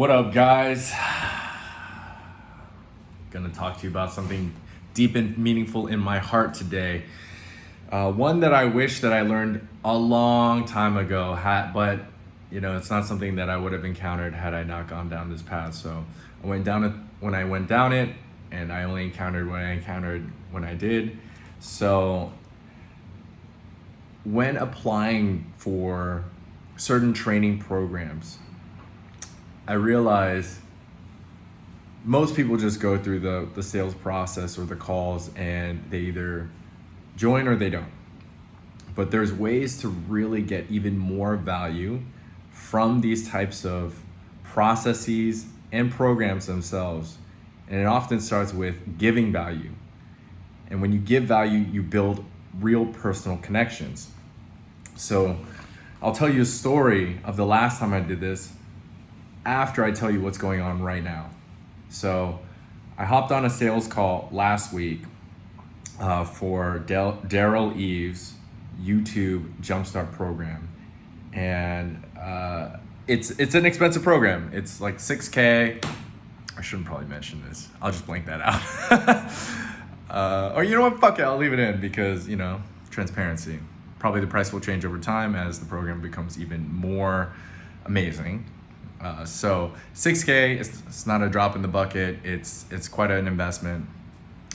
What up, guys? Gonna talk to you about something deep and meaningful in my heart today. One that I wish that I learned a long time ago, but it's not something that I would have encountered had I not gone down this path. So I went down it when I went down it, and I only encountered when I did. So when applying for certain training programs, I realized most people just go through the sales process or the calls and they either join or they don't. But there's ways to really get even more value from these types of processes and programs themselves. And it often starts with giving value. And when you give value, you build real personal connections. So I'll tell you a story of the last time I did this after I tell you what's going on right now. So I hopped on a sales call last week for Daryl Eves' YouTube Jumpstart program. And it's an expensive program. It's like $6K. I shouldn't probably mention this. I'll just blank that out. Or you know what? Fuck it. I'll leave it in because, transparency. Probably the price will change over time as the program becomes even more amazing. So $6K, it's not a drop in the bucket. It's quite an investment,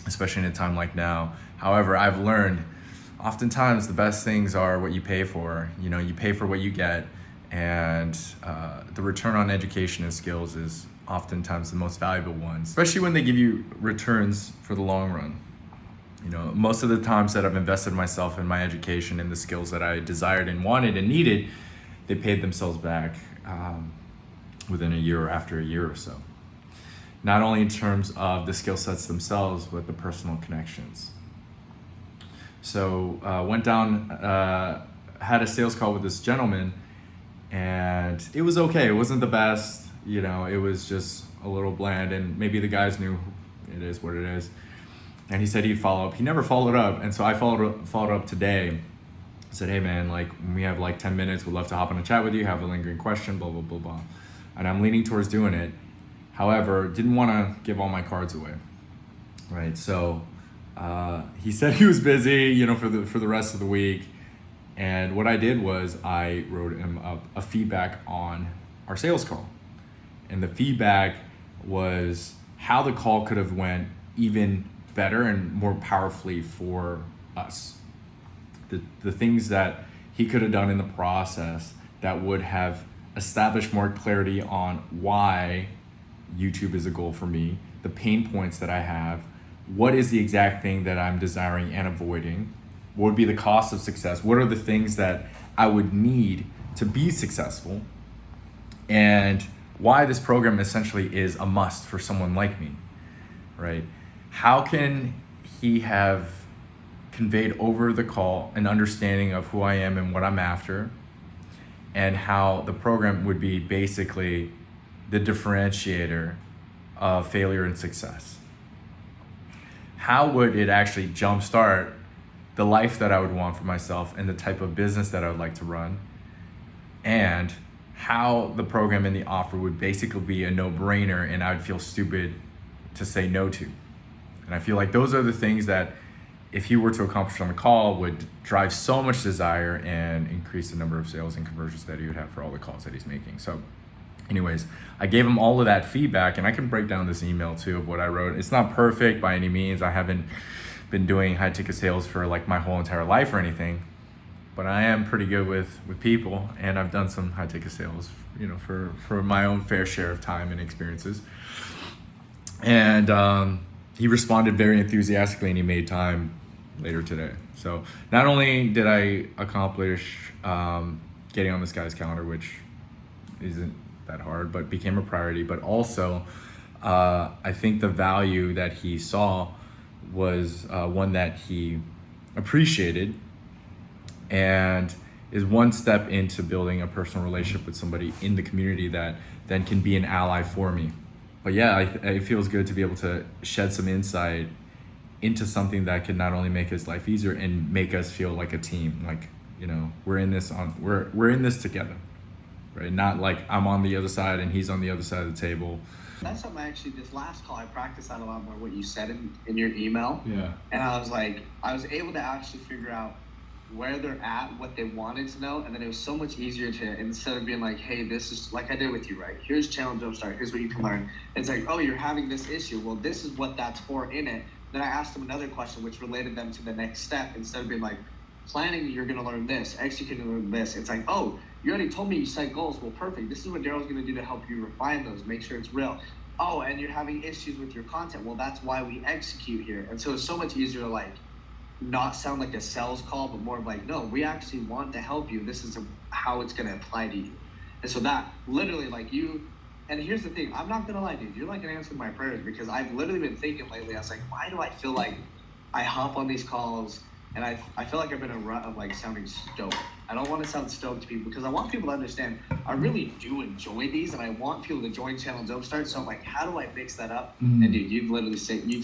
especially in a time like now. However, I've learned oftentimes the best things are what you pay for. You pay for what you get, and the return on education and skills is oftentimes the most valuable one, especially when they give you returns for the long run. Most of the times that I've invested myself in my education and the skills that I desired and wanted and needed, they paid themselves back within a year or after a year or so. Not only in terms of the skill sets themselves, but the personal connections. So went down, had a sales call with this gentleman, and it was okay. It wasn't the best, it was just a little bland, and maybe the guys knew it is what it is. And he said he'd follow up. He never followed up, and so I followed up today. I said, hey man, we have 10 minutes, we'd love to hop on a chat with you, have a lingering question, blah, blah, blah, blah. And I'm leaning towards doing it. However, didn't want to give all my cards away, right? So he said he was busy, for the rest of the week. And what I did was I wrote him up a feedback on our sales call. And the feedback was how the call could have went even better and more powerfully for us. The things that he could have done in the process that would have established more clarity on why YouTube is a goal for me, the pain points that I have, what is the exact thing that I'm desiring and avoiding, what would be the cost of success, what are the things that I would need to be successful, and why this program essentially is a must for someone like me, right? How can he have conveyed over the call an understanding of who I am and what I'm after, and how the program would be basically the differentiator of failure and success? How would it actually jumpstart the life that I would want for myself and the type of business that I would like to run? And how the program and the offer would basically be a no-brainer and I would feel stupid to say no to. And I feel like those are the things that if he were to accomplish on the call would drive so much desire and increase the number of sales and conversions that he would have for all the calls that he's making. So anyways, I gave him all of that feedback, and I can break down this email too of what I wrote. It's not perfect by any means. I haven't been doing high ticket sales for my whole entire life or anything, but I am pretty good with people, and I've done some high ticket sales, for my own fair share of time and experiences. And he responded very enthusiastically, and he made time later today. So not only did I accomplish getting on this guy's calendar, which isn't that hard, but became a priority, but also I think the value that he saw was one that he appreciated and is one step into building a personal relationship with somebody in the community that then can be an ally for me. But yeah, it feels good to be able to shed some insight into something that can not only make his life easier and make us feel like a team, we're in this together. right? Not like I'm on the other side and he's on the other side of the table. That's something this last call, I practiced that a lot more, what you said in your email. Yeah. And I was able to actually figure out where they're at, what they wanted to know. And then it was so much easier to, instead of being like, hey, this is like I did with you, right? Here's Challenge Jumpstart. Here's what you can learn. It's like, oh, you're having this issue. Well, this is what that's for in it. Then I asked them another question, which related them to the next step. Instead of being like, planning, you're going to learn this. Executing, learn this. It's like, oh, you already told me you set goals. Well, perfect. This is what Daryl's going to do to help you refine those, make sure it's real. Oh, and you're having issues with your content. Well, that's why we execute here. And so it's so much easier to like not sound like a sales call, but more of like, no, we actually want to help you. This is how it's going to apply to you. And so that literally like you, and here's the thing, I'm not going to lie, dude, you're like an answer to my prayers, because I've literally been thinking lately, I was like, why do I feel like I hop on these calls and I feel like I've been in a rut of like sounding stoked. I don't want to sound stoked to people because I want people to understand I really do enjoy these, and I want people to join Challenge Jumpstart. So I'm like, how do I mix that up? And dude, you've literally saved me.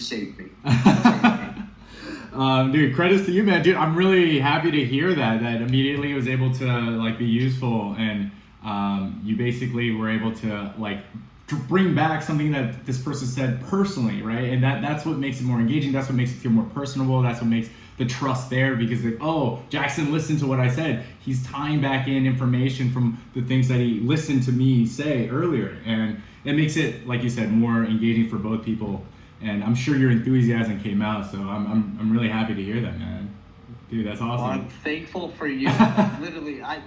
Dude, credits to you, man. Dude, I'm really happy to hear that immediately was able to like be useful, and you basically were able to like to bring back something that this person said personally, right? And that's what makes it more engaging. That's what makes it feel more personable. That's what makes the trust there, because like, oh, Jackson listened to what I said. He's tying back in information from the things that he listened to me say earlier, and it makes it, like you said, more engaging for both people. And I'm sure your enthusiasm came out, so I'm really happy to hear that, man. Dude, that's awesome. Well, I'm thankful for you. Literally, I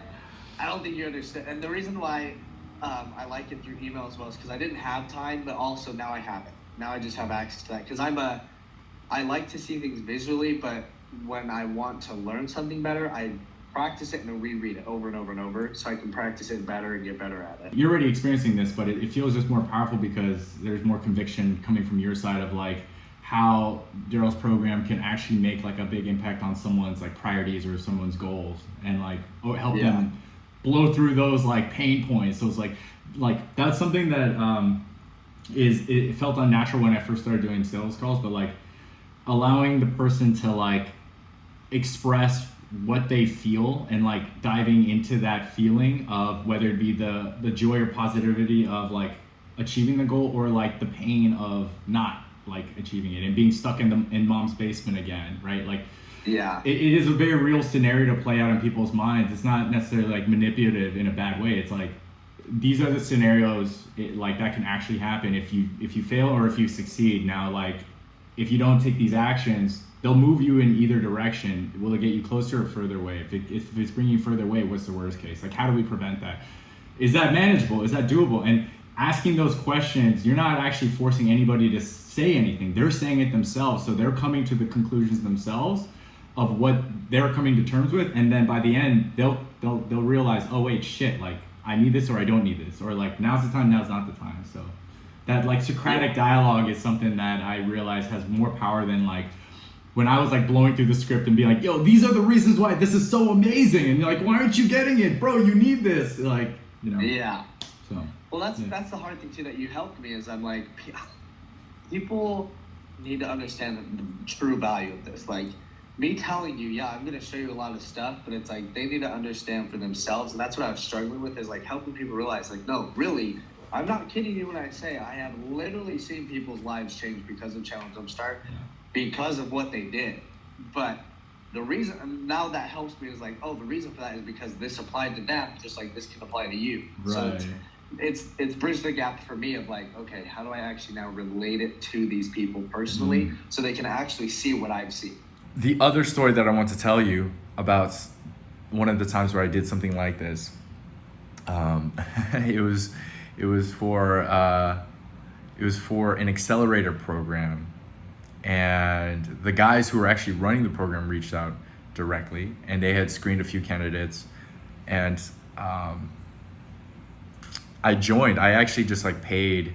don't think you understand. And the reason why I like it through email as well is because I didn't have time, but also now I have it. Now I just have access to that, because I like to see things visually, but when I want to learn something better, I practice it and then reread it over and over and over, so I can practice it better and get better at it. You're already experiencing this, but it feels just more powerful because there's more conviction coming from your side of like how Daryl's program can actually make like a big impact on someone's like priorities or someone's goals, and like help them blow through those like pain points. So it's like that's something that it felt unnatural when I first started doing sales calls, but like allowing the person to like express what they feel and like diving into that feeling of whether it be the joy or positivity of like achieving the goal, or like the pain of not like achieving it and being stuck in mom's basement again, right? Like it is a very real scenario to play out in people's minds. It's not necessarily like manipulative in a bad way. It's like these are the scenarios like that can actually happen if you fail or if you succeed. Now like if you don't take these actions, they'll move you in either direction. Will it get you closer or further away? If it's bringing you further away, what's the worst case? Like, how do we prevent that? Is that manageable? Is that doable? And asking those questions, you're not actually forcing anybody to say anything. They're saying it themselves. So they're coming to the conclusions themselves of what they're coming to terms with. And then by the end, they'll realize, oh wait, shit, like I need this or I don't need this. Or like, now's the time, now's not the time. So that like Socratic dialogue is something that I realize has more power than like when I was like blowing through the script and being like, yo, these are the reasons why this is so amazing. And you're like, why aren't you getting it? Bro, you need this. Like, you know. Yeah. So. Well, that's the hard thing too that you helped me is I'm like, people need to understand the true value of this. Like me telling you, I'm going to show you a lot of stuff, but it's like they need to understand for themselves. And that's what I was struggling with, is like helping people realize like, no, really, I'm not kidding you when I say I have literally seen people's lives change because of Challenge Jumpstart, because of what they did. But the reason, now that helps me, is like, oh, the reason for that is because this applied to them, just like this can apply to you. Right. So it's bridged the gap for me of like, okay, how do I actually now relate it to these people personally so they can actually see what I've seen. The other story that I want to tell you about one of the times where I did something like this, it was for an accelerator program, and the guys who were actually running the program reached out directly, and they had screened a few candidates, and I joined. I actually just like paid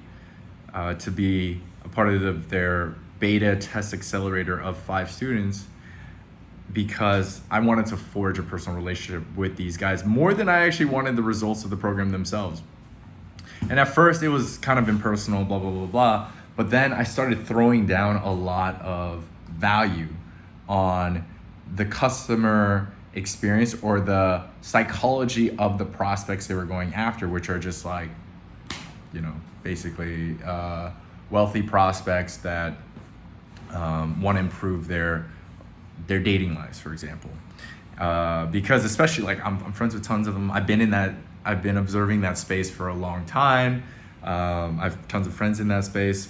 to be a part of their beta test accelerator of 5 students, because I wanted to forge a personal relationship with these guys more than I actually wanted the results of the program themselves. And at first it was kind of impersonal, blah, blah, blah, blah. But then I started throwing down a lot of value on the customer experience or the psychology of the prospects they were going after, which are just like, basically wealthy prospects that want to improve their dating lives, for example. Because especially like I'm friends with tons of them. I've been observing that space for a long time. I have tons of friends in that space.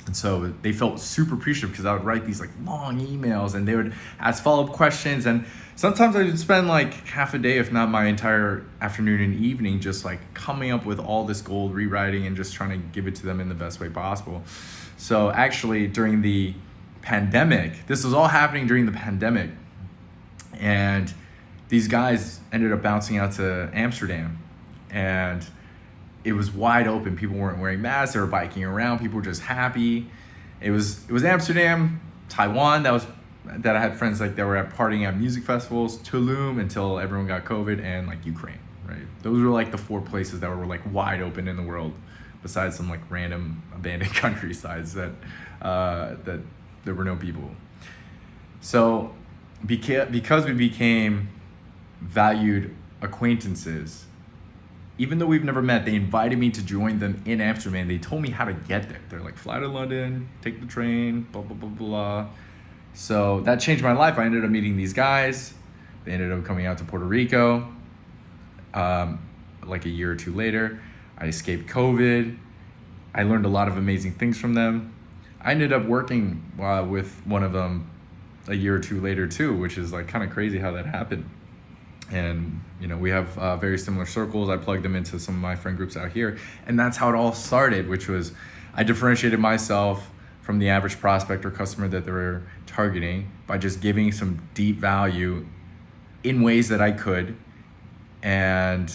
And so they felt super appreciative because I would write these like long emails and they would ask follow-up questions. And sometimes I would spend like half a day, if not my entire afternoon and evening, just like coming up with all this gold, rewriting and just trying to give it to them in the best way possible. So actually during the pandemic, this was all happening during the pandemic. And these guys ended up bouncing out to Amsterdam, and it was wide open. People weren't wearing masks. They were biking around. People were just happy. It was Amsterdam, Taiwan. That I had friends like that were partying at music festivals, Tulum until everyone got COVID, and like Ukraine, right? Those were like the 4 places that were like wide open in the world, besides some like random abandoned countrysides that there were no people. So because we became valued acquaintances, even though we've never met, they invited me to join them in Amsterdam. They told me how to get there. They're like, fly to London, take the train, blah, blah, blah, blah. So that changed my life. I ended up meeting these guys. They ended up coming out to Puerto Rico. Like a year or 2 later, I escaped COVID. I learned a lot of amazing things from them. I ended up working with one of them a year or 2 later too, which is like kind of crazy how that happened. And we have very similar circles. I plugged them into some of my friend groups out here, and that's how it all started, which was I differentiated myself from the average prospect or customer that they were targeting by just giving some deep value in ways that I could. And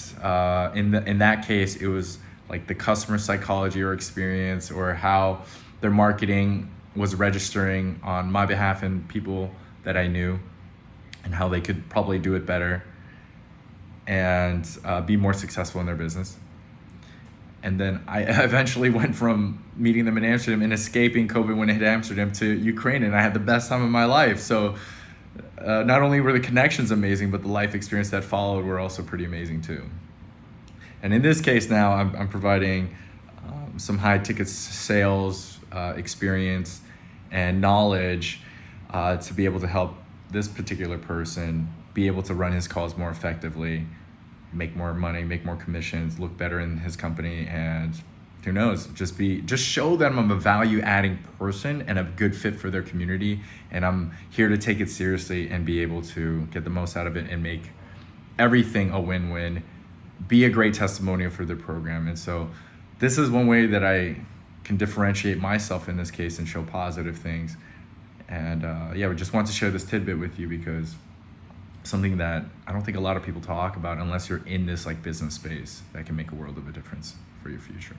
in that case, it was like the customer psychology or experience, or how their marketing was registering on my behalf and people that I knew, and how they could probably do it better and be more successful in their business. And then I eventually went from meeting them in Amsterdam and escaping COVID when it hit Amsterdam to Ukraine, and I had the best time of my life. So not only were the connections amazing, but the life experience that followed were also pretty amazing too. And in this case now, I'm providing some high ticket sales experience and knowledge to be able to help this particular person be able to run his calls more effectively, make more money, make more commissions, look better in his company, and who knows, just show them I'm a value adding person and a good fit for their community, and I'm here to take it seriously and be able to get the most out of it and make everything a win-win, be a great testimonial for the program. And so this is one way that I can differentiate myself in this case and show positive things. And we just want to share this tidbit with you because something that I don't think a lot of people talk about unless you're in this like business space that can make a world of a difference for your future.